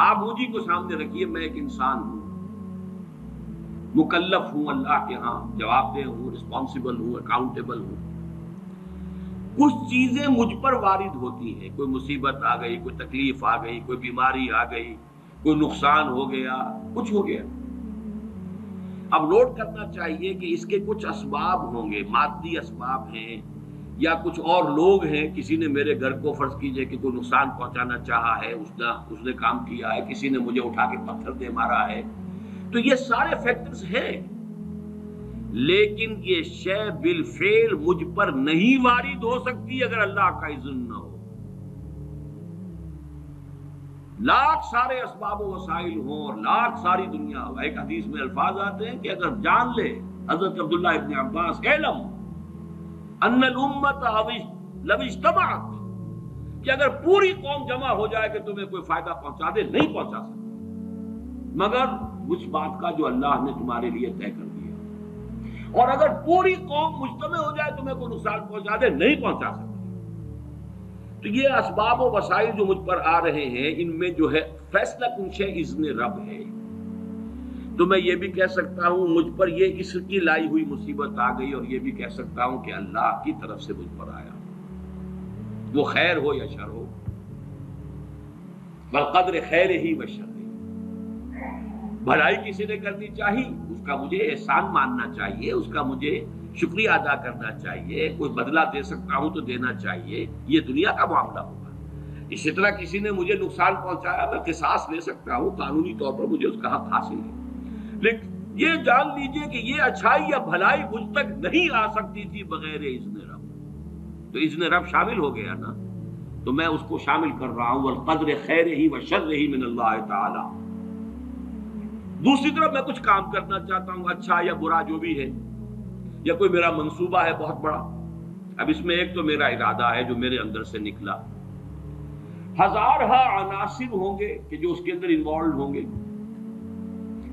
آپ مجھے کو سامنے رکھیے، میں ایک انسان ہوں، مکلف ہوں اللہ کے ہاں، جواب دہ ہوں، رسپانسبل ہوں، اکاؤنٹیبل ہوں۔ کچھ چیزیں مجھ پر وارد ہوتی ہیں، کوئی مصیبت آ گئی، کوئی تکلیف آ گئی، کوئی بیماری آ گئی، کوئی نقصان ہو گیا، کچھ ہو گیا۔ اب نوٹ کرنا چاہیے کہ اس کے کچھ اسباب ہوں گے، مادی اسباب ہیں یا کچھ اور لوگ ہیں، کسی نے میرے گھر کو فرض کیجئے کہ کوئی نقصان پہنچانا چاہا ہے، اس نے کام کیا ہے، کسی نے مجھے اٹھا کے پتھر دے مارا ہے، تو یہ سارے فیکٹرز ہیں، لیکن یہ شے بالفعل مجھ پر نہیں وارد ہو سکتی اگر اللہ کا اذن نہ ہو۔ لاکھ سارے اسباب و وسائل ہوں اور لاکھ ساری دنیا ہو، ایک حدیث میں الفاظ آتے ہیں کہ اگر جان لے حضرت عبداللہ ابن عباس، علم ان الامت لو اجتمعت، کہ اگر پوری قوم جمع ہو جائے کہ تمہیں کوئی فائدہ پہنچا دے، نہیں پہنچا سکتے مگر اس بات کا جو اللہ نے تمہارے لیے طے کر دیا، اور اگر پوری قوم مجتمع ہو جائے تمہیں کوئی نقصان پہنچا دے، نہیں پہنچا سکتے۔ تو یہ اسباب و وسائل جو مجھ پر آ رہے ہیں، ان میں جو ہے فیصلہ کنش اذن رب ہے۔ تو میں یہ بھی کہہ سکتا ہوں مجھ پر یہ اس کی لائی ہوئی مصیبت آ گئی، اور یہ بھی کہہ سکتا ہوں کہ اللہ کی طرف سے مجھ پر آیا، وہ خیر ہو یا شر ہو، بالقدر خیر ہی و شر ہی۔ بھلائی کسی نے کرنی چاہیے، اس کا مجھے احسان ماننا چاہیے، اس کا مجھے شکریہ ادا کرنا چاہیے، کوئی بدلہ دے سکتا ہوں تو دینا چاہیے، یہ دنیا کا معاملہ ہوگا۔ اسی طرح کسی نے مجھے نقصان پہنچایا، میں قصاص لے سکتا ہوں، قانونی طور پر مجھے اس کا حق حاصل ہے، لیکن یہ جان لیجئے کہ یہ اچھائی یا بھلائی مجھ تک نہیں آ سکتی تھی بغیر اذن رب۔ تو اذن رب شامل ہو گیا نا، تو میں اس کو شامل کر رہا ہوں، والقدر خیر ہی و شر ہی من اللہ تعالی۔ دوسری طرف میں کچھ کام کرنا چاہتا ہوں، اچھا یا برا جو بھی ہے، یا کوئی میرا منصوبہ ہے بہت بڑا، اب اس میں ایک تو میرا ارادہ ہے جو میرے اندر سے نکلا، ہزارہ عناصر ہوں گے کہ جو اس کے اندر انوالوڈ ہوں گے،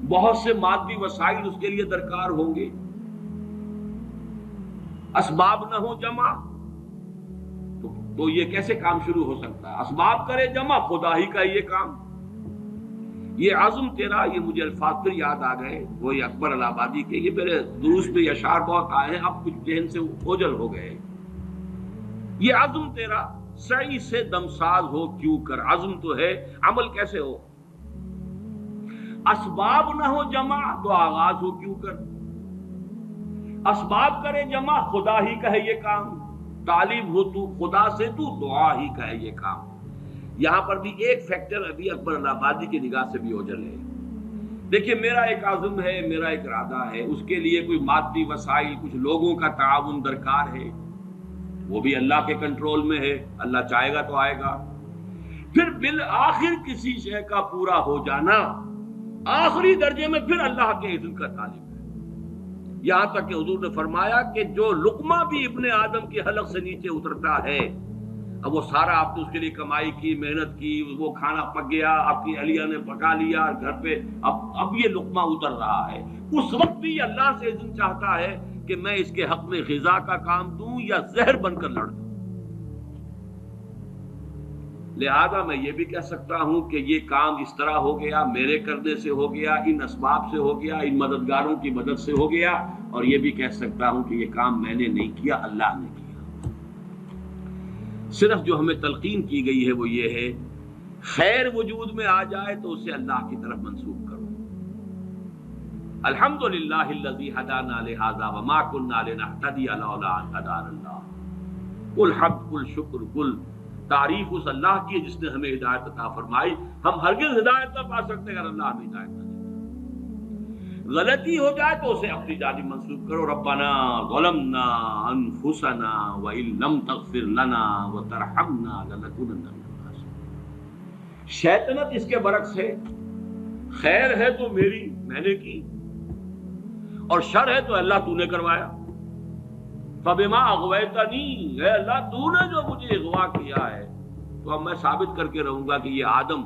بہت سے مادی وسائل اس کے لیے درکار ہوں گے، اسباب نہ ہو جمع تو یہ کیسے کام شروع ہو سکتا ہے؟ اسباب کرے جمع، خدا ہی کا یہ کام۔ یہ عزم تیرا، یہ مجھے الفاظ پھر یاد آ گئے، وہ اکبر الہ آبادی کے، یہ میرے دروس میں یہ اشعار بہت آئے ہیں، اب کچھ ذہن سے اوجل ہو گئے۔ یہ عزم تیرا سعی سے دمساز ہو کیوں کر، عزم تو ہے، عمل کیسے ہو؟ اسباب نہ ہو جمع تو آغاز ہو کیوں کر، اسباب کرے جمع، خدا ہی کا ہے یہ کام، طالب ہو تو خدا سے، تو دعا ہی کا ہے یہ کام۔ یہاں پر بھی ایک فیکٹر ابھی اکبر الہ آبادی کی نگاہ سے بھی اوجھل ہے۔ دیکھیے میرا ایک عزم ہے، میرا ایک ارادہ ہے، اس کے لیے کوئی مادی وسائل، کچھ لوگوں کا تعاون درکار ہے، وہ بھی اللہ کے کنٹرول میں ہے، اللہ چاہے گا تو آئے گا۔ پھر بالآخر کسی شے کا پورا ہو جانا آخری درجے میں پھر اللہ کے اذن کا طالب ہے، یہاں تک کہ حضور نے فرمایا کہ جو لقمہ بھی ابن آدم کے حلق سے نیچے اترتا ہے، اب وہ سارا آپ نے اس کے لیے کمائی کی، محنت کی، وہ کھانا پک گیا، آپ کی اہلیہ نے پکا لیا گھر پہ، اب یہ لقمہ اتر رہا ہے، اس وقت بھی اللہ سے اذن چاہتا ہے کہ میں اس کے حق میں غذا کا کام دوں یا زہر بن کر لڑ دوں۔ لہذا میں یہ بھی کہہ سکتا ہوں کہ یہ کام اس طرح ہو گیا، میرے کرنے سے ہو گیا، ان اسباب سے ہو گیا، ان مددگاروں کی مدد سے ہو گیا، اور یہ بھی کہہ سکتا ہوں کہ یہ کام میں نے نہیں کیا، اللہ نے کیا۔ صرف جو ہمیں تلقین کی گئی ہے وہ یہ ہے، خیر وجود میں آ جائے تو اسے اللہ کی طرف منسوب کرو۔ الحمدللہ الذی ہدانا لہذا وما کنا لنہتدی لولا ان ہدانا اللہ، کل حمد، کل شکر، کل تعریف اس اللہ کی ہے جس نے ہمیں ہدایت عطا فرمائی۔ ہم ہرگز ہدایت نہ پا سکتے اگر اللہ ہمیں ہدایت نہ دے۔ غلطی ہو جائے تو اسے اپنی جانب منسوب کرو، ربنا ظلمنا انفسنا وان لم تغفر لنا وترحمنا لنکونن من الخاسرین۔ شیطنت اس کے برعکس ہے، خیر ہے تو میری، میں نے کی، اور شر ہے تو اللہ تو نے کروایا۔ فبما اغویتنی، اے اللہ تو نے جو مجھے اغوا کیا ہے، تو اب میں ثابت کر کے رہوں گا کہ یہ آدم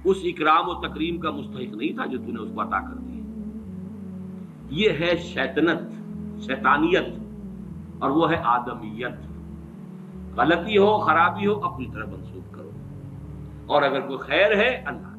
اس اکرام و تکریم کا مستحق نہیں تھا جو تو نے اس کو عطا کر دی۔ یہ ہے شیطنت، شیطانیت، اور وہ ہے آدمیت۔ غلطی ہو، خرابی ہو، اپنی طرف منسوب کرو، اور اگر کوئی خیر ہے اللہ